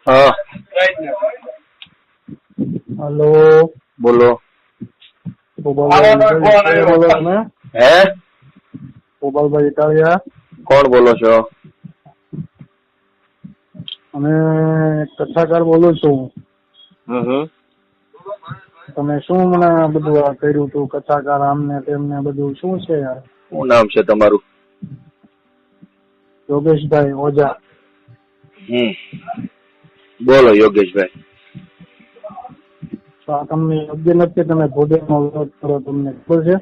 હા હલો, બોલો. હે ગોપાલભાઈ ઇટાલિયા. કોણ બોલો છો? અમે કથાકાર બોલું છું. તમે શું મને બધું આ કર્યું હતું, કથાકાર આમને તેમને બધું શું છે યાર? શું નામ છે તમારું? યોગેશભાઈ ઓઝા. બોલો યોગેશભાઈ. તો આ તમને યોગ્ય નથી, તમે ભોજનનો વિરોધ કરો, તમને ખબર છે?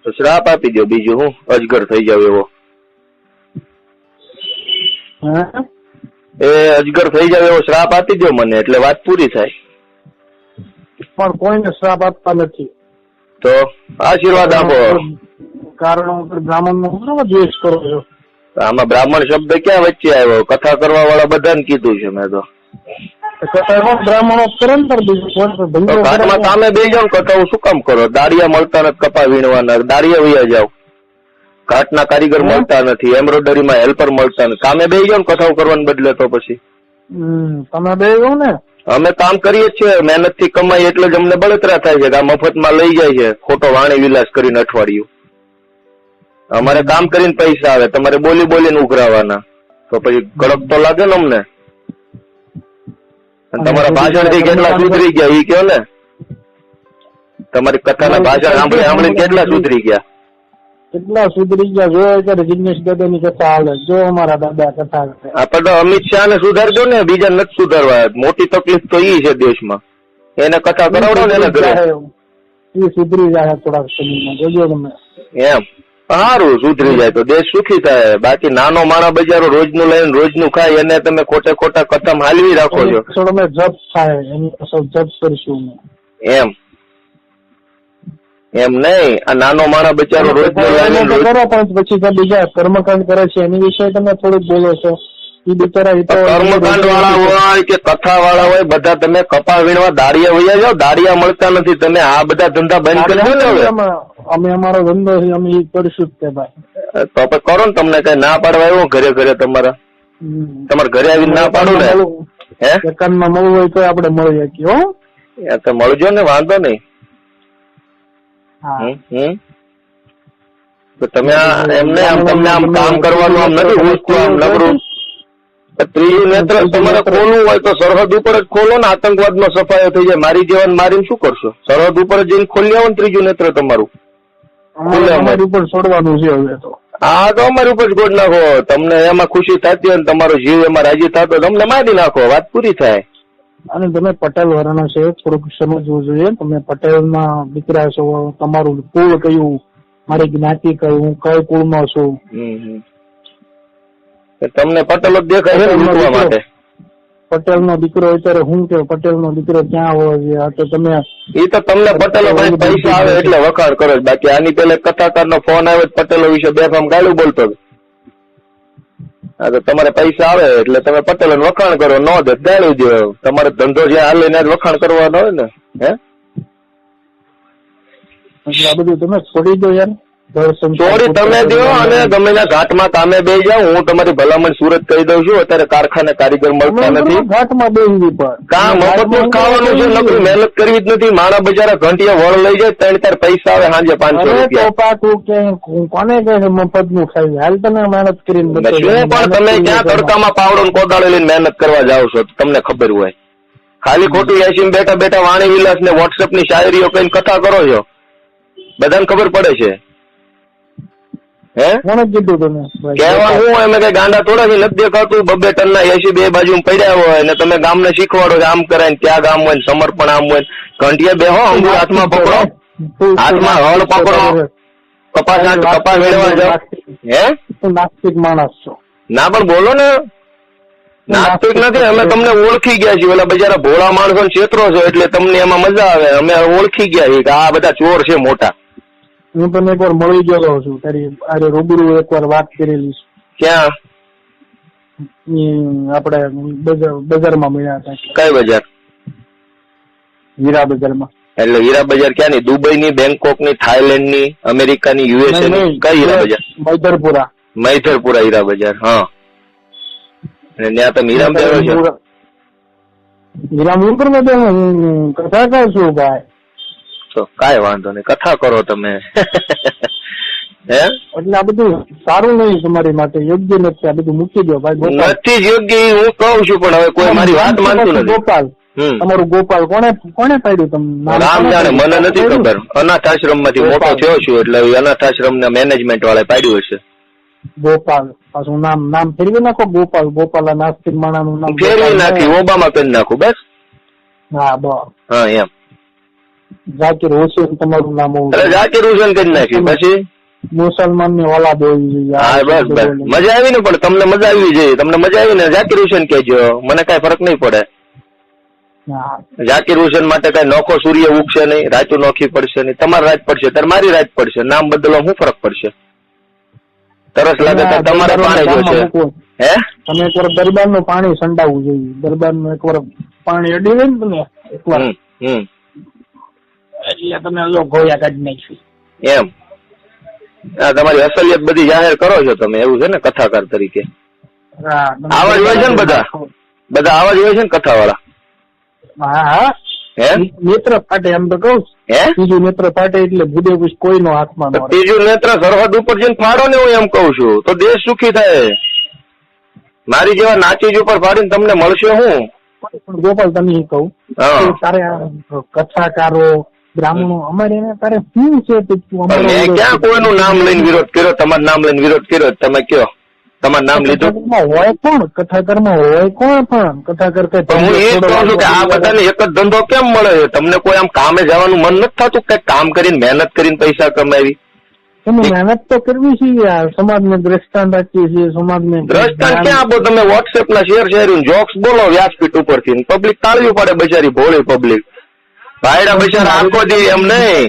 તો શ્રાપ આપી દો, બીજું હું અજગર થઈ જાવ એવો. એ અજગર થઈ જાવ એવો શ્રાપ આપી દો મને, એટલે વાત પૂરી થાય. પણ કોઈને શ્રાપ આપતા નથી. તો આશીર્વાદ આપો. કારણ બ્રાહ્મણ નો શું દ્વેષ કરો છો? આમાં બ્રાહ્મણ શબ્દ ક્યાં વચ્ચે આવ્યો? કથા કરવા વાળા બધાને કીધું છે મેં તો. બ્રાહ્મણો કરે ને ઘાટમાં સામે બે જાવ, કથાઓ શું કામ કરો? દાળિયા મળતા નથી, કપા વીણવાના દાળિયા વૈયા જાવ. ઘાટના કારીગર મળતા નથી, એમ્બ્રોઇડરીમાં હેલ્પર મળતા નથી. કામે બે જાવ કથાઓ કરવાને બદલે. તો પછી તમે બે જાવ ને. અમે કામ કરીએ છીએ, મહેનત થી કમાઈ, એટલે જ અમને બળતરા થાય છે કે આ મફતમાં લઈ જાય છે ખોટો વાણી વિલાસ કરીને અઠવાડિયું. અમારે કામ કરીને પૈસા આવે, તમારે બોલી બોલીને ઉઘરાવાના. તો પછી કડક તો લાગે ને અમને. તમારા ભાષણ થી કેટલા સુધરી ગયા ઈ કયો ને. તમારી કથાના ભાષણ સાંભળીને કેટલા સુધરી ગયા? કેટલા સુધરી ગયા જો અત્યારે જિગ્નેશ દાદા ની કથા હાલે, જો અમારા દાદા કથા કરે. આપણે અમિત શાહ ને સુધારજો ને, બીજા નથી સુધારવા. મોટી તકલીફ તો ઈ છે દેશમાં. એને કથા કરાવડો ને એને ઘરે. એ સુધરી જાય થોડાક સમયમાં, જોજો તમે. એમ સારું, સુધરી જાય તો દેશ સુખી થાય. બાકી નાનો માણા બજારો રોજનું લઈને રોજનું ખાય, એને તમે ખોટા ખોટા કથા હાલવી રાખો છો. અમે જપ થાય એની પાછળ જપ કરીશું. એમ એમ નહીં, આ નાનો માણા બચારો રોજ કરો, પણ પછી બીજા કર્મકાંડ કરે છે એની વિશે તમે થોડુંક બોલો છો. એ બિચારા કર્મકાંડ વાળા હોય કે કથા વાળા હોય, બધા તમે કપા વીણવા દાળિયા વૈયા જાઓ. દાળિયા મળતા નથી, તમે આ બધા ધંધા બંધ કરી દો ને હવે. અમે અમારો ધંધો છે, અમે એ કરીશું જ તે ભાઈ. તો આપણે કરો ને, તમને કઈ ના પાડવા આવ્યો ઘરે ઘરે તમારા ઘરે આવીને ના પાડું ને. હે એકાંતમાં મળવું હોય તો આપણે મળી શકીએ. હો તો મળજો ને, વાંધો નહીં. તો તમે એમને તમને આમ કામ કરવાનું આમ નથી પૂછતું, આમ નબળું. ત્રીજું નેત્ર તમારે ખોલવું હોય તો સરહદ ઉપર જ ખોલો ને, આતંકવાદનો સફાયો થઈ જાય. મારી જેવાને મારીને શું કરશો? સરહદ ઉપર જઈને ખોલી આવો ને ત્રીજું નેત્ર તમારું. અમારી ઉપર છોડવાનું છે હવે તો. હા, તો અમારી ઉપર જ ગોળ નાખો. તમને એમાં ખુશી થતી હોય ને તમારો જીવ એમાં રાજી થતો, તમને મારી નાખો, વાત પૂરી થાય. અને તમે પટેલ વર્ણ છે, થોડુંક સમજવું જોઈએ. તમે પટેલ ના દીકરા છો, તમારું કુળ કયું, મારી જ્ઞાતિ કઈ, હું કઈ કુળમાં છું. તમને પટેલો જ દેખાય છે લૂંટવા માટે. પટેલ નો દીકરો અત્યારે હું કે પટેલ નો દીકરો ક્યાં હોય છે? તમે એ તો તમને પટેલો ભાઈ પૈસા આવે એટલે વખાણ કરો. બાકી આની પેલા કથાકાર નો ફોન આવે પટેલો વિશે બેફામ ગાળું બોલતો. હા, તો તમારે પૈસા આવે એટલે તમે પટેલો વખાણ કરો, નો દે ગાળું દો. તમારે ધંધો જે હાલે ને વખાણ કરવાનો હોય ને. હે આ બધું તમે છોડી દો યાર. ચોરી તમે દો અને ગમે ના ઘાટમાં કામે બે જાઓ. હું તમારી ભલામણ સુરત કહી દઉં છું. અત્યારે કારખાને કારીગર મળતા નથી. ઘાટમાં બેસી કામ મફતનું ખાવાનું છે, નકરી મહેનત કરવી જ નથી. માણા બજારા ઘંટિયા વળ લઈ જાય, 3-4 પૈસા આવે, સાંજે 500 રૂપિયા. કોને કહે મફત નું ખાઈ? હાલ તમે મહેનત કરીને શું પણ તમે ક્યાં તડકામાં પાવડો ને કોદાળે લઈને મહેનત કરવા જાઓ છો? તમને ખબર હોય. ખાલી ખોટું એસી બેઠા બેઠા વાણી વિલાસ ને વોટ્સએપ ની શાયરીઓ કઈ કથા કરો છો, બધાને ખબર પડે છે. હે કોને કીધું તમે? કહેવાનું હું એમ કઈ ગાંડા થોડા નથી દેખાતું. 2 ટન ના એસી બે બાજુ પડ્યા હોય ને તમે ગામને શીખવાડો આમ કરાય ને ત્યાં ગામ હોય ને સમર્પણ આમ હોય. ઘંટિયા બેહો, અંગૂર હાથમાં પકડો, હાથમાં હળ પકડો, કપાસ વેળવા જાઓ. હે નાસ્તિક માણસ છો? ના પણ બોલો ને. નાસ્તિક નથી, અમે તમને ઓળખી ગયા છીએ. ઓલા બજારા ભોળા માણસો ક્ષેત્રો છો એટલે તમને એમાં મજા આવે. અમે ઓળખી ગયા છીએ કે આ બધા ચોર છે મોટા. હું તને એકવાર મળી ગયેલો છું, તારી અરે રૂબરૂ એકવાર વાત કરેલી છે. ક્યાં? આપડે બજારમાં મળ્યા હતા. કઈ બજાર? હીરા બજારમાં. એટલે હીરા બજાર ક્યાંની? દુબઈ ની, બેંકોક ની, થાઈલેન્ડ ની, અમેરિકા ની, યુએસએ ની? કઈ હીરા બજાર? મૈધરપુરા હીરા બજાર. હા, અને ત્યાં તમે હીરામ બેહો છો? હીરામ હું કરવા દે, હું કથા કહું છું ભાઈ. તો કાંઈ વાંધો નહીં, કથા કરો તમે. હે એટલે આ બધું સારું નહીં તમારી માટે, યોગ્ય નથી. આ બધું મૂકી દો ભાઈ. ગોપાલ નથી જ યોગ્ય, હું કહું છું, પણ હવે કોઈ મારી વાત માનતું નથી. ગોપાલ, તમારું ગોપાલ કોને પાડ્યું તમને? રામ જાણે, મને નથી ખબર. અનાથ આશ્રમ માંથી મોટો થયો છું એટલે અનાથ આશ્રમ ના મેનેજમેન્ટ વાળા પાડ્યું હશે. ગોપાલ પાછું નામ ફેરવી નાખો. ગોપાલ નાસ્તિક માણાનું નામ ફેરવી નાખી, ઓબામા કરી નાખું બસ. હા બસ. હા એમ. ઝાકીર હુસેન તમારું નામ હોવું. અરે ઝાકીર હુસેન કરી નાખ્યું. પછી મુસલમાન ની ઓલાદ હોવી જોઈએ. હા બસ બસ, મજા આવી ને. પણ તમને મજા આવી જોઈએ, તમને મજા આવી ને ઝાકીર હુસેન કહેજો, મને કઈ ફરક નહીં પડે. ઝાકીર હુસેન માટે કઈ નોખો સૂર્ય ઉગશે નહીં, રાતું નોખી પડશે નહીં. તમારી રાત પડશે ત્યારે મારી રાત પડશે, નામ બદલવા શું ફરક પડશે? તરસ લાગે ત્યારે તમારે પાણી જોશે. હે તમે એકવાર દરબાર નું પાણી સંડાવવું જોઈએ. દરબાર નું એકવાર પાણી અડી હોય ને તમે એકવાર, એટલે તમે ગોયા કાઢી નાખ્યું એમ. તમારી અસલિયત બધી જાહેર કરો છો તમે, એવું છે ને કથાકાર તરીકે? આવા જ હોય છે ને બધા આવા જ હોય છે ને કથા વાળા? હા હે નેત્ર ફાટે એમ તો કહું. હે ત્રીજું નેત્ર ફાટે એટલે ભૂદેવ કોઈનો હાથમાં ન રહે. ત્રીજું નેત્ર સરહદ ઉપર જઈને ફાડો ને, હું એમ કઉ છું, તો દેશ સુખી થાય. મારી જેવા નાચીજ ઉપર ફાડીને તમને મળશે હું? પણ ગોપાલ તમે કહું, તારે કથાકારો બ્રાહ્મણો અમારે તારે શું છે? મેં ક્યાં કોઈનું નામ લઈને વિરોધ કર્યો? તમારું નામ લઈને વિરોધ કર્યો? તમે કયો તમારું નામ લીધું? હોય કોણ કથાકારમાં? હોય કોણ પણ કથાકાર? હું એ જ કહું છું કે આ બધાને એક જ ધંધો કેમ મળે? તમને કોઈ આમ કામે જવાનું મન નથી થતું? કઈક કામ કરીને મહેનત કરીને પૈસા કમાવી. મહેનત તો કરવી છે, સમાજને દ્રષ્ટાંત આપીએ છીએ. સમાજને દ્રષ્ટાંત ક્યાં આપો તમે? વોટ્સએપ ના શેર જોક્સ બોલો વ્યાસપીઠ ઉપરથી, પબ્લિક તાળવી પડે. બિચારી ભોળી પબ્લિક. ભાયડા બિચારા આખો દી, એમ નહીં,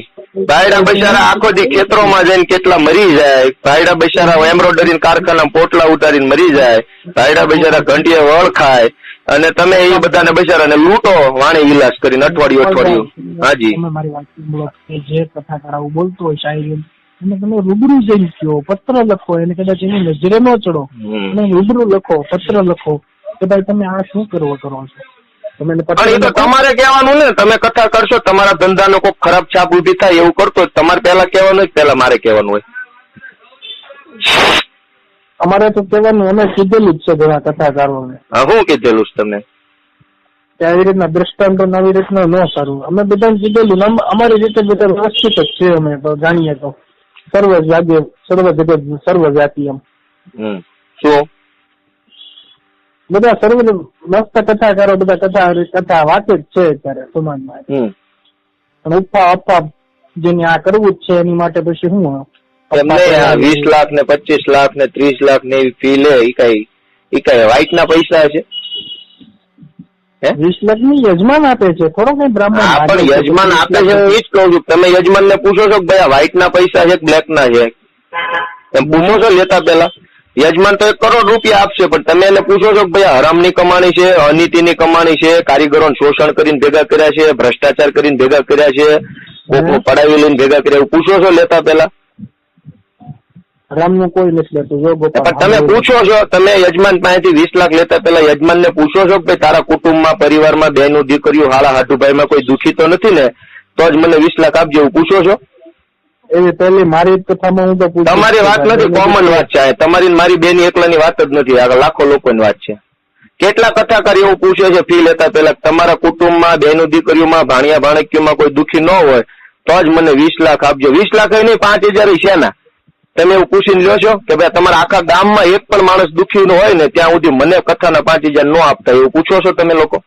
ભાયડા બિચારા આખો દી ખેતરોમાં જઈને કેટલા મરી જાય. ભાયડા બિચારા એમ્બ્રોઇડરી કારખાના પોટલા ઉતારીને મરી જાય. ભાયડા બિચારા ઘંટીએ વળ ખાય, અને તમે એ બધાને બિચારાને લૂંટો વાણી વિલાસ કરીને અઠવાડિયું. હાજી મારી વાત, જે કથાકાર આવું બોલતો હોય શાયરી, અને તમે રૂબરૂ જઈને કહો, પત્ર લખો, એને કદાચ એની નજરે ન ચડો, અને રૂબરૂ લખો, પત્ર લખો કે ભાઈ તમે આ શું કરો છો. પણ એ તો તમારે કહેવાનું ને. તમે કથા કરશો, તમારા ધંધાનો કોઈ ખરાબ છાપ ઉભી થાય એવું કરતો તમારે પેલા કહેવાનું હોય, પેલા મારે કહેવાનું હોય. અમારે તો કહેવાનું, અમે કીધેલું જ છે ઘણા કથાકારોને. હા શું કીધેલું છે તમે? આવી રીતના દ્રષ્ટાંતો આવી રીતના ન સારું. અમે બધાને કીધેલું, અમારી રીતે બધા વ્યવસ્થિત જ છે. અમે તો જાણીએ તો સર્વ જાતિ એમ. શું બધા સર્વ મસ્ત કથાકારો બધા કથા વાંચે જ છે અત્યારે સમાજમાં. પણ ઉપા જેને આ કરવું જ છે એની માટે પછી શું? 20 લાખ ને 25 લાખ ને 30 લાખ ને એવી ફી લે, એ કઈ વાઇટ ના પૈસા છે? 20 લાખ ની યજમાન આપે છે, થોડો કઈ બ્રાહ્મણ. પણ યજમાન આપે છે, હું એ જ કઉ છું. તમે યજમાન ને પૂછો છો કે ભાઈ વ્હાઈટ ના પૈસા છે બ્લેક ના છે? એમ પૂછો છો લેતા પેલા? યજમાન તો 1 કરોડ રૂપિયા આપશે, પણ તમે એને પૂછો છો કે ભાઈ હરામની કમાણી છે, અનીતિની કમાણી છે, કારીગરોને શોષણ કરીને ભેગા કર્યા છે, ભ્રષ્ટાચાર કરીને ભેગા કર્યા છે, કોકનું પડાવી લઈને ભેગા કર્યા, એવું પૂછો છો લેતા પેલા? હરામનું કોઈ નથી લેતું. પણ તમે પૂછો છો, તમે યજમાન પાસેથી 20 લાખ લેતા પેલા યજમાન ને પૂછો છો કે ભાઈ તારા કુટુંબમાં, પરિવારમાં, બહેનું, દીકરીઓ, હાળા હાટુભાઈમાં કોઈ દુઃખી તો નથી ને? તો જ મને 20 લાખ આપજો, એવું પૂછો છો? એવી પહેલી મારી કથામાં હું તો પૂછું. તમારી વાત નથી, કોમન વાત છે. તમારી મારી બેની એકલાની વાત જ નથી, આગળ લાખો લોકોની વાત છે. કેટલા કથાકાર એવું પૂછે છે ફી લેતા પેલા, તમારા કુટુંબમાં, બહેનું, દીકરીઓમાં, ભાણિયા ભાણકીઓમાં કોઈ દુઃખી ન હોય તો જ મને 20 લાખ આપજો. 20 લાખ નહીં, 5000 છે ના? તમે એવું પૂછીને લ્યો છો કે ભાઈ તમારા આખા ગામમાં એક પણ માણસ દુઃખી ન હોય ને ત્યાં સુધી મને કથાના 5000 ન આપતા, એવું પૂછો છો તમે લોકો?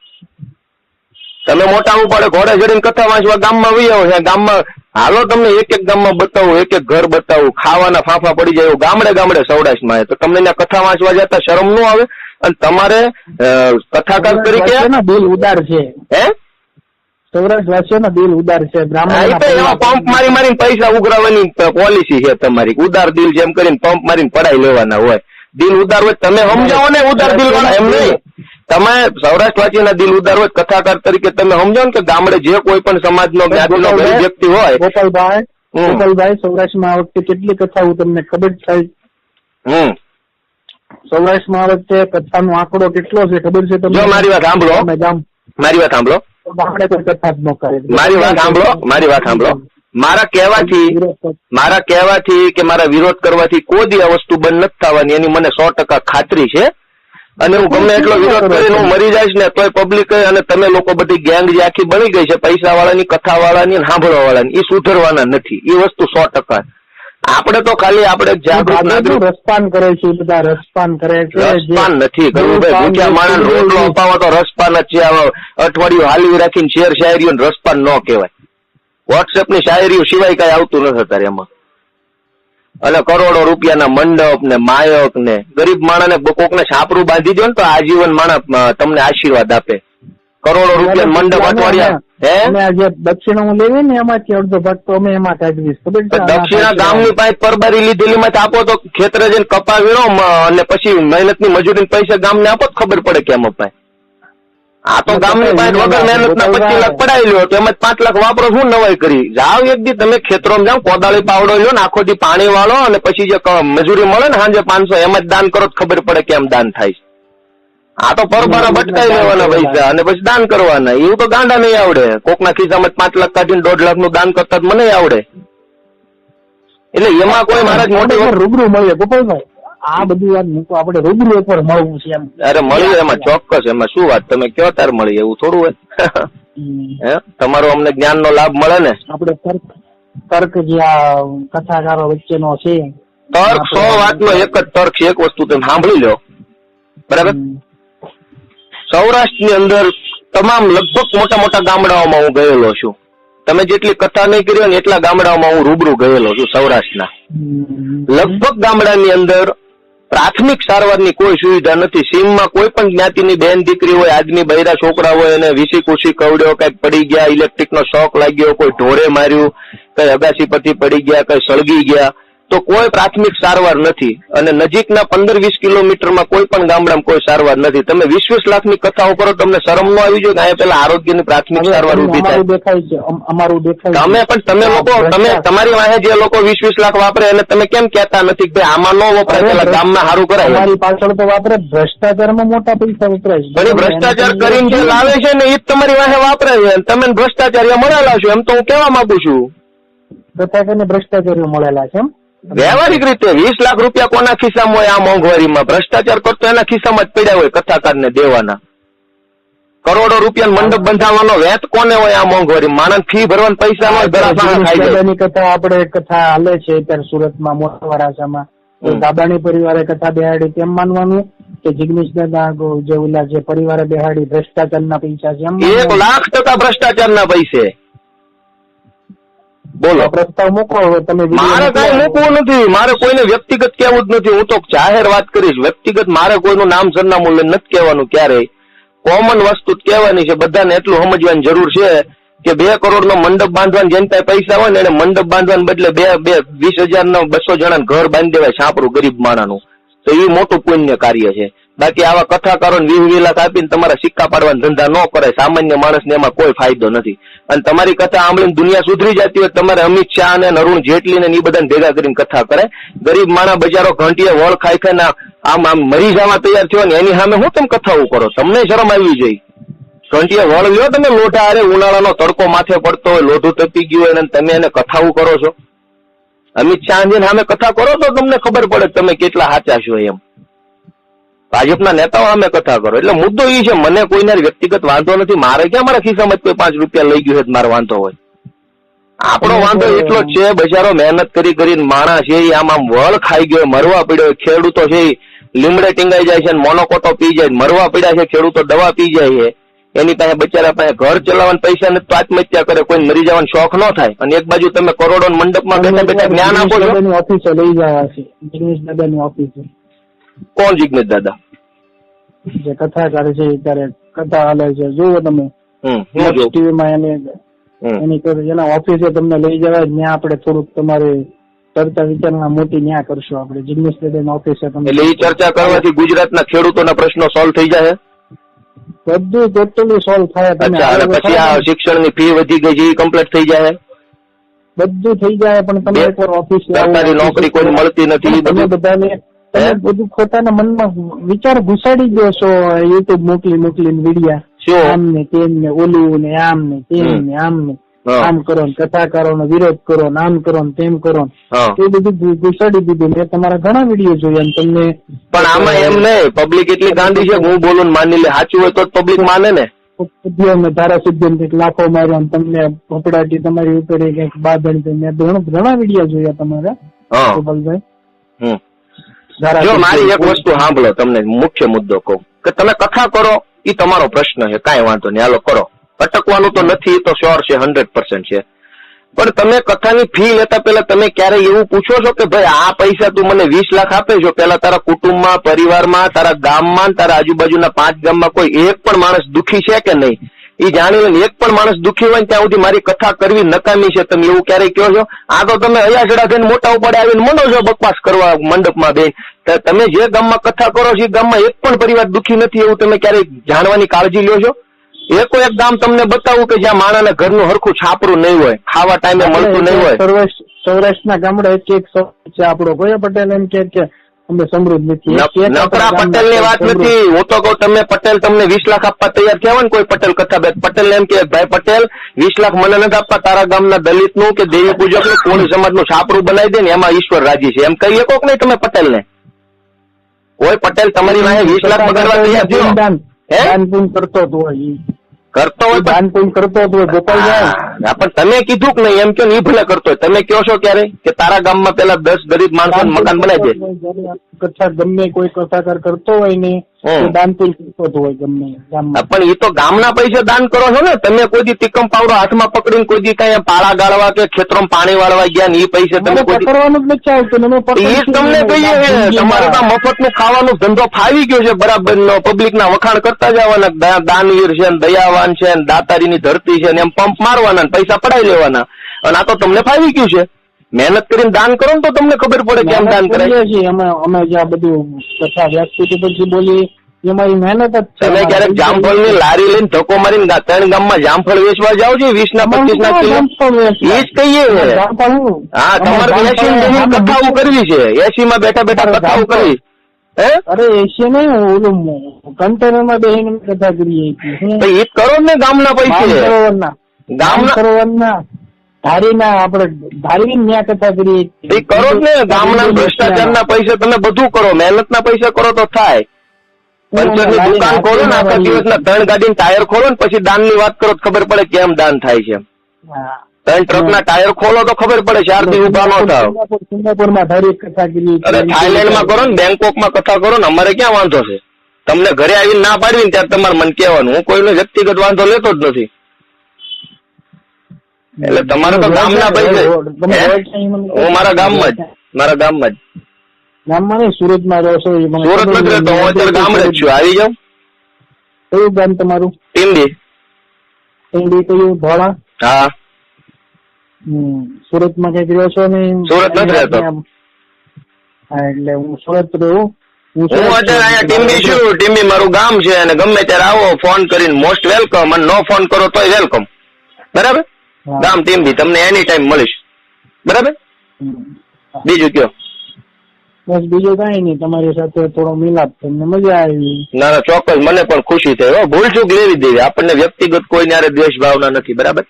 તમે મોટા ઉપાડે ઘોડે ચડીને કથા વાંચવા ગામમાં વહી આવો છે. ગામમાં હાલો તમને એક ગામમાં બતાવું, એક ઘર બતાવું, ખાવાના ફાંફા પડી જાય ગામડે ગામડે સૌરાષ્ટ્રમાં. તો તમને ત્યાં કથા વાંચવા જતા શરમ ન આવે? અને તમારે કથાકાર તરીકે દિલ ઉદાર છે. હે સૌરાષ્ટ્ર વાસીઓના દિલ ઉદાર છે. પંપ મારીને પૈસા ઉઘરાવવાની પોલિસી છે તમારી. ઉદાર દિલ જેમ કરીને પંપ મારીને પડાઈ લેવાના હોય. દિલ ઉદાર હોય તમે સમજાવો ને, ઉદાર દિલ વાળા. એમ નહીં, તમે સૌરાષ્ટ્રવાસીના દિલ ઉદાર હોય કથાકાર તરીકે તમે સમજો ને કે ગામડે જે કોઈ પણ સમાજનો જ્ઞાતિનો વ્યક્તિ હોય. ગોપાલભાઈ સૌરાષ્ટ્રમાં આ વખતે કેટલી કથાઓ તમને ખબર થાય? સૌરાષ્ટ્રમાં આ વખતે કથાનો આંકડો કેટલો છે ખબર છે તમને? જો મારી વાત સાંભળો, મારી વાત સાંભળો, આપણે કોઈ કથા જ ન કરે. મારી વાત સાંભળો. મારા કહેવાથી કે મારા વિરોધ કરવાથી કોઈ દી આ વસ્તુ બંધ નથી થવાની, એની મને 100% ખાતરી છે. અને હું ગમે એટલો વિરોધ કરીને હું મરી જઈશ ને તોય પબ્લિક અને તમે લોકો બધી ગેંગ જે આખી બની ગઈ છે પૈસા વાળાની, કથા વાળાની, સાંભળવા વાળાની, એ સુધરવાના નથી. એ વસ્તુ 100%. આપણે તો ખાલી આપણે જાગૃત નાગરિક રસપાન કરે છે, બધા રસપાન કરે છે. રસપાન નથી કરવું ભાઈ. ભૂખ્યા માણસ રોટલો અપાવો તો રસપાન જ છે. અઠવાડિયું હાલવી રાખીને શેર શાયરીઓ રસપાન ન કહેવાય. વોટ્સએપ ની શાયરીઓ સિવાય કઈ આવતું નથી અત્યારે એમાં. અને કરોડો રૂપિયાના મંડપ ને માયક ને ગરીબ માણસને કોકને છાપરું બાંધી દો ને તો આજીવન માણસ તમને આશીર્વાદ આપે. કરોડો રૂપિયા મંડપ અઠવાડિયા જે દક્ષિણા લેવી ને એમાંથી અડધો ભાગ તો અમે એમાં કાઢીશ. દક્ષિણા ગામની પાસે પરબારી લીધેલી માંથી આપો તો ખેતરે જઈને કપા વીણો અને પછી મહેનતની મજૂરી પૈસા ગામને આપો તો ખબર પડે કેમ અપાય. આ તો ગામની પાસે વગર મહેનત ના 25 લાખ પડાવી લ્યો તો એમાં 5 લાખ વાપરો શું નવાઈ કરી. જાવ એક દી તમે ખેતરોમાં જાઓ, કોદાળી પાવડો લ્યો ને આખો દી પાણી વાળો અને પછી જે મજૂરી મળે ને સાંજે 500 એમ જ દાન કરો તો ખબર પડે કેમ દાન થાય છે. આ તો પરબારા ભટકાઈ લેવાના પૈસા અને પછી દાન કરવાના. એવું તો ગાંડા નહીં આવડે. કોકના ખિસ્સામાં 5 લાખ કાઢીને 1.5 લાખ નું દાન કરતા મને આવડે. એટલે એમાં કોઈ મારા મોટી રૂબરૂ મળીએ ગોપાલભાઈ, આ બધી વાત મૂકો, આપણે રૂબરૂ ઉપર મળવું છે એમ. અરે મળીએ એમાં ચોક્કસ. એમાં શું વાત, તમે કયો તાર મળીએ એવું થોડું હોય. હે તમારો અમને જ્ઞાન નો લાભ મળે ને. આપણે તર્ક જે આ કથાકારો વચ્ચેનો છે, તર્ક 100 વાતનો એક જ તર્ક છે. એક વસ્તુ તમે સાંભળી લો બરાબર. સૌરાષ્ટ્રની અંદર તમામ લગભગ મોટા મોટા ગામડાઓમાં હું ગયેલો છું. તમે જેટલી કથા નહીં કરી ને એટલા ગામડાઓમાં હું રૂબરૂ ગયેલો છું સૌરાષ્ટ્રના. લગભગ ગામડાની અંદર પ્રાથમિક સારવારની કોઈ સુવિધા નથી. સીમમાં કોઈ પણ જ્ઞાતિની બેન દીકરી હોય, આદમી બૈરા છોકરા હોય, એને વીસી કુસી કવડ્યો, કઈક પડી ગયા, ઇલેક્ટ્રિકનો શોક લાગ્યો, કોઈ ઢોરે માર્યું, કઈ અગાસી પરથી પડી ગયા, કઈ સળગી ગયા, તો કોઈ પ્રાથમિક સારવાર નથી. અને નજીકના 15-20 કિલોમીટરમાં કોઈ પણ ગામડામાં કોઈ સારવાર નથી. તમે 20-20 લાખની કથાઓ કરો, તમને શરમ ન આવી જોઈએ કે અહીંયા પેલા આરોગ્યની પ્રાથમિક સારવાર ઉભી થાય. તમે પણ તમે લોકો તમારી વાહે જે લોકો 20-20 લાખ વાપરે એને તમે કેમ કહેતા નથી કે ભાઈ આમાં ન વપરાય, પેલા ગામમાં સારું કરાય. તમારી પાછળ તો વાપરે, ભ્રષ્ટાચારમાં મોટા પૈસા વપરાય છે. પણ ભ્રષ્ટાચાર કરીને જે લાવે છે ને એ જ તમારી વાહે વાપરે છે. તમે ભ્રષ્ટાચારીઓ મળેલા છો એમ તો હું કહેવા માંગુ છું. કથા કરીને ભ્રષ્ટાચારીઓ મળેલા છે એમ. વ્યવહારિક રીતે 20 લાખ રૂપિયા કોના ખિસ્સામાં હોય આ મોંઘવારીમાં? ભ્રષ્ટાચાર કરતો એના ખિસ્સામાં જ પડ્યા હોય કથાકારને દેવાના. કરોડો રૂપિયા મંડપ બંધાવવાનો વેત કોને હોય આ મોંઘવારી? માણસ ફી ભરવાના પૈસા હોય. કથા આપણે કથા હાલે છે અત્યારે સુરતમાં મોટા વરાછામાં, દાદાની પરિવારે કથા બેહાડી તેમ માનવાનું કે જિગ્નેશ દાદા જે ઓલા જે પરિવારે બેહાડી ભ્રષ્ટાચારના પૈસા છે એમ? 1,00,000% ભ્રષ્ટાચારના પૈસે. બોલો, પ્રસ્તાવ મૂકો તમે. મારે કઈ મૂકવું નથી, મારે કોઈને વ્યક્તિગત કહેવું જ નથી. હું તો જાહેર વાત કરીશ. વ્યક્તિગત મારે કોઈનું નામ સરનામું લઈને નથી કહેવાનું ક્યારેય. કોમન વસ્તુ જ કહેવાની છે. બધાને એટલું સમજવાની જરૂર છે કે 2 કરોડનો મંડપ બાંધવાની જેને પાસે પૈસા હોય ને એને મંડપ બાંધવાને બદલે 20,000 200 જણાને ઘર બાંધી દેવાય છાપરું ગરીબ માણાનું. તો એ મોટું પુણ્ય કાર્ય છે. બાકી આવા કથાકારોને 20 લાખ આપીને તમારા સિક્કા પાડવાના ધંધા ન કરાય. સામાન્ય માણસને એમાં કોઈ ફાયદો નથી. અને તમારી કથા સાંભળીને દુનિયા સુધરી જતી હોય તમારે અમિત શાહ અને અરુણ જેટલી ને એ બધાને ભેગા કરીને કથા કરે. ગરીબ માણસ બજારો ઘંટીએ વળ ખાઈ ખાઈને આમ મરી જવા તૈયાર થયો ને એની સામે હું તમે કથાઓ કરો? તમને શરમ આવી જોઈએ. ઘંટીએ વળ લ્યો તમે લોઢા, અરે ઉનાળાનો તડકો માથે પડતો હોય, લોઢું તપી ગયું હોય અને તમે એને કથાઓ કરો છો. અમિત શાહજીને સામે કથા કરો તો તમને ખબર પડે તમે કેટલા સાચા છો એમ. ભાજપના નેતાઓ સામે કથા કરો. એટલે મુદ્દો એ છે, મને કોઈને વ્યક્તિગત વાંધો નથી. મારે ક્યાં મારા ખિસ્સામાં કોઈ 5 રૂપિયા લઈ ગયું છે મારો વાંધો હોય? આપણો વાંધો એટલો જ છે, બજારો મહેનત કરીને માણસ છે આમ વળ ખાઈ ગયો, મરવા પડ્યો. ખેડૂતો છે લીમડે ટીંગાઈ જાય છે, મોનોકોટો પી જાય, મરવા પડ્યા છે. ખેડૂતો દવા પી જાય છે. એની પાસે બચારા પાસે ઘર ચલાવવાના પૈસા નથી તો આત્મહત્યા કરે. કોઈ મરી જવાનો શોખ ન થાય. અને એક બાજુ તમે કરોડો મંડપમાં બેઠા બેઠા જ્ઞાન આપો છો. ઓફિસે લઈ જવા છે જિગ્નેશ દાદાની ઓફિસે. કોણ જિગ્નેશ દાદા? જે કથાકાર છે ત્યારે કથા હાલે છે, જોવો તમે ટીવીમાં એની એના ઓફિસે તમને લઈ જવાય. ત્યાં આપણે થોડુંક તમારે ચર્ચા વિચારણા મોટી ન્યા કરશું આપણે જિગ્નેશ દાદાની ઓફિસે. એટલે એ ચર્ચા કરવાથી ગુજરાતના ખેડૂતોના પ્રશ્નો સોલ્વ થઈ જાય? બધું ટોટલી સોલ્વ થાય. પછી આ શિક્ષણની ફી વધી ગઈ છે એ કમ્પ્લીટ થઈ જાય? બધું થઈ જાય. પણ તમે એકવાર ઓફિસ સરકારી નોકરી કોઈ મળતી નથી. તમે બધાને તમે બધું ખોટાના મનમાં વિચાર ઘુસાડી દો છો. યુટ્યુબ મોકલીને વિડિયા શું? આમ ને તેમ ને ઓલું ને આમ ને તેમ ને આમ ને આમ કરો ને કથાકારો નો વિરોધ કરો ને આમ કરો ને તેમ કરો એ બધું ઘુસાડી દીધું. મેં તમારા ઘણા વિડીયો જોયા ને તમને. પણ આમાં એમ નહીં, પબ્લિક એટલી ગાંડી છે, હું બોલું ને માની લે, સાચું હોય તો પબ્લિક માને ને. ધારાસભ્ય કંઈક લાખો માર્યો તમને ફફડાટી તમારી ઉપર કંઈક બાંધણી. મેં ઘણા વિડીયો જોયા તમારા ગોપાલભાઈ. જો મારી એક વસ્તુ સાંભળો, તમને મુખ્ય મુદ્દો કહું કે તમે કથા કરો એ તમારો પ્રશ્ન છે, કાંઈ વાંધો નહીં, હાલો કરો. અટકવાનું તો નથી, તો શ્યોર છે, 100% છે. પણ તમે કથાની ફી લેતા પહેલા તમે ક્યારેય એવું પૂછો છો કે ભાઈ આ પૈસા તું મને 20 લાખ આપે છો, પેલા તારા કુટુંબમાં, પરિવારમાં, તારા ગામમાં, તારા આજુબાજુના 5 ગામમાં કોઈ એક પણ માણસ દુઃખી છે કે નહીં એ જાણી લે. એક પણ માણસ દુઃખી હોય ત્યાં સુધી મારી કથા કરવી નકામી છે, તમે એવું ક્યારેય કહો છો? આ તો તમે અયાસડા થઈને મોટા ઉપાડે આવીને મંડો છો બકવાસ કરવા મંડપમાં બેન. તમે જે ગામમાં કથા કરો છો એ ગામમાં એક પણ પરિવાર દુઃખી નથી, એવું તમે ક્યારેય જાણવાની કાળજી લ્યો છો? એક ગામ તમને બતાવું કે જ્યાં માણસના ઘરનું હરખું છાપરું નહીં હોય, ખાવા ટાઈમે મળતું નહીં હોય. સૌરાષ્ટ્રના ગામડા એક છે આપણો કોઈ પટેલ એમ કે અમે સમૃદ્ધ નથી. નકરા પટેલ ની વાત નથી, હું તો કહું તમે પટેલ તમને 20 લાખ આપવા તૈયાર થયા ને કોઈ પટેલ કથા પટેલ એમ કે ભાઈ પટેલ 20 લાખ મને નથી આપવા, તારા ગામના દલિત નું કે દેવી પૂજક નું કોળી સમાજ નું છાપરું બનાવી દે ને એમાં ઈશ્વર રાજી છે, એમ કહી શકો નહીં તમે પટેલ ને? કોઈ પટેલ તમારી વાહે 20 લાખ બગાડવા તૈયાર થયો? દાન પૂન કરતો હોય દાન પૂન કરતો હોય ગોપાલભાઈ. પણ તમે કીધું કે નહીં એમ કે નહીં ભલે કરતો હોય, તમે કહો છો ક્યારે કે તારા ગામમાં પેલા 10 ગરીબ માણસો મકાન બનાવી દે? કથા ગમે કોઈ કથાકાર કરતો હોય ને દાન પૂન કરતો હોય ગમે ગામમાં. પણ એ તો ગામના પૈસે દાન કરો છો ને તમે. કોઈ દી તિકમ પાવડો હાથમાં પકડીને કોઈ દી કઈ પાળા ગાળવા કે ખેતરમાં પાણી વાળવા ગયા ને એ પૈસે તમે કોઈ કરવાનું જ નથી આવતું. એ જ તમને કહીએ તમારે તો મફત નું ખાવાનું ધંધો ફાવી ગયો છે બરાબર નો. પબ્લિક ના વખાણ કરતા જવાના, દાનવીર છે, દયાવાન છે, દાતારીની ધરતી છે ને એમ પંપ મારવાના, પૈસા પડાઈ લેવાના. અને આ તો તમને ફાવી ગયું છે. મહેનત કરીને દાન કરો ને તો તમને ખબર પડે કેમ દાન કરે. અમે જ્યાં બધું કથા વ્યક્તિ પછી બોલી અમારી મહેનત જ છે. તમે ક્યારેક જામફળ ની લારી લઈને ધક્કો મારીને 3 ગામમાં જામફળ વેચવા જાઓ છો 20 ના 25 ના કિલો? એ જ કહીએ. હા, તમારે 80 કથાઓ કરવી છે, 80 માં બેઠા બેઠા કથાઓ કરવી. અરે 80 નહીં, ઓલું કન્ટેનર માં બેસીને કથા કરીએ. એ કરો ને ગામના પૈસે, ગામના સરોવરના ધારીના આપણે ધારી ન્યા કથા કરીએ. એ કરો ને ગામના ભ્રષ્ટાચાર ના પૈસે તમે બધું કરો, મહેનત ના પૈસા કરો તો થાય. પંચર ની દુકાન ખોલો ને આખા દિવસના 3 ગાડીના ટાયર ખોલો ને પછી દાન ની વાત કરો તો ખબર પડે કેમ દાન થાય છે. 3 ટ્રક ના ટાયર ખોલો તો ખબર પડે 4 દી ઉભા ન થાવ. સિંગાપુરમાં ધારી કથા કરીએ. અરે થાઈલેન્ડ માં કરો ને, બેંકોક માં કથા કરો ને, અમારે ક્યાં વાંધો છે? તમને ઘરે આવીને ના પાડવી ને ત્યારે તમારે મને કહેવાનું, હું કોઈનો વ્યક્તિગત વાંધો લેતો જ નથી. એટલે તમારે તો ગામના પૈસે. હું મારા ગામમાં જ ગામમાં નહીં, સુરતમાં રહો છો? સુરત નથી રહેતો, હું અત્યારે ગામડે જ છું. આવી જાઉં. કયું ગામ તમારું? ટીંડી. ટીંડી કયું? ધોળા? હા. સુરતમાં કઈક રહ્યો છો ને? સુરત નથી રહેતો. હા, એટલે હું સુરત રહું. હું અત્યારે અહીંયા ટીંબી છું. ટીંબી મારું ગામ છે અને ગમે ત્યારે આવો ફોન કરીને મોસ્ટ વેલકમ, અને નો ફોન કરો તોય વેલકમ. બરાબર? ગામ ટીંબી, તમને એની ટાઈમ મળીશ. બરાબર? બીજું કયો? બસ બીજું કઈ નહીં, તમારી સાથે થોડો મિલાપ થઈને મજા આવી. ના ચોક્કસ, મને પણ ખુશી થઈ. ભૂલ ચૂક લેવી દેવી, આપણને વ્યક્તિગત કોઈ યારે દ્વેષ ભાવના નથી. બરાબર?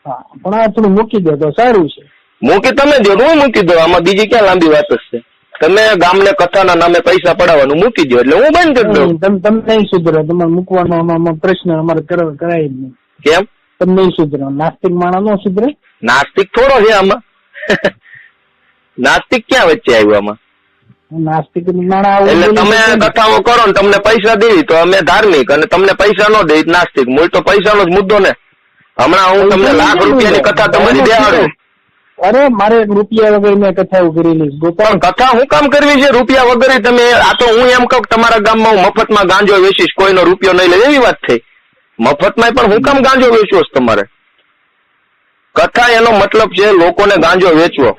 હા, પણ આ થોડું મૂકી દો તો સારું છે. મૂકી તમે દો, હું મૂકી દો. આમાં બીજી ક્યાં લાંબી વાત જ છે? તમે ગામને કથાના નામે પૈસા પડાવવાનું મૂકી દો એટલે હું બંધ કરી દઉં. તમે નહીં સુધરો, તમારે મૂકવાનો પ્રશ્ન અમારે કરાય જ નહીં. કેમ? તમે નહીં સુધરો. નાસ્તિક માણસ નો સુધરે? નાસ્તિક થોડો છે આમાં. નાસ્તિક ક્યાં વચ્ચે આવ્યું આમાં? નાસ્તિક માણસ એટલે તમે કથાઓ કરો ને તમને પૈસા દેવી તો અમે ધાર્મિક, અને તમને પૈસા ન દે નાસ્તિક. મૂળ તો પૈસાનો જ મુદ્દો ને. હમણાં હું તમને ₹1,00,000 ની કથા તમારી દેવાડું. અરે મારે ₹1 વગર મેં કથાઓ કરેલી. પણ કથા હું કામ કરવી છે રૂપિયા વગર? તમે આ તો હું એમ કહું તમારા ગામમાં હું મફતમાં ગાંજો વેચીશ, કોઈનો રૂપિયો નહીં લે, એવી વાત થઈ. મફતમાં પણ હું કામ ગાંજો વેચવો છે તમારે? કથા એનો મતલબ છે લોકોને ગાંજો વેચવો,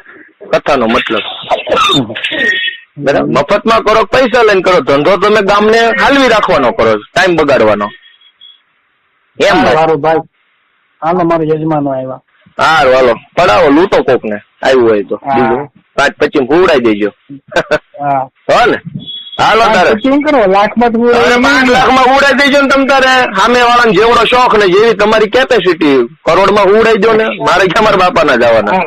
કથાનો મતલબ. બરાબર? મફતમાં કરો, પૈસા લઈને કરો, ધંધો તમે ગામને હાલવી રાખવાનો કરો, ટાઈમ બગાડવાનો. એમ મારો ભાઈ હાલો, મારા યજમાનો આવ્યા. હારું હાલો પડાવો લૂંટો કોક ને આવ્યું હોય તો હા. બીજું 5-25 હુવડાઈ દેજો હા હો ને હાલો તારે પછી એમ કરો લાખમાં તો અરે 5 લાખમાં ઉડાઈ દેજો ને તમ તારે સામે વાળાને જેવડો શોખ ને જેવી તમારી કેપેસિટી કરોડમાં ઉડાઈ દો ને મારે ક્યાં મારા બાપા ના જવાના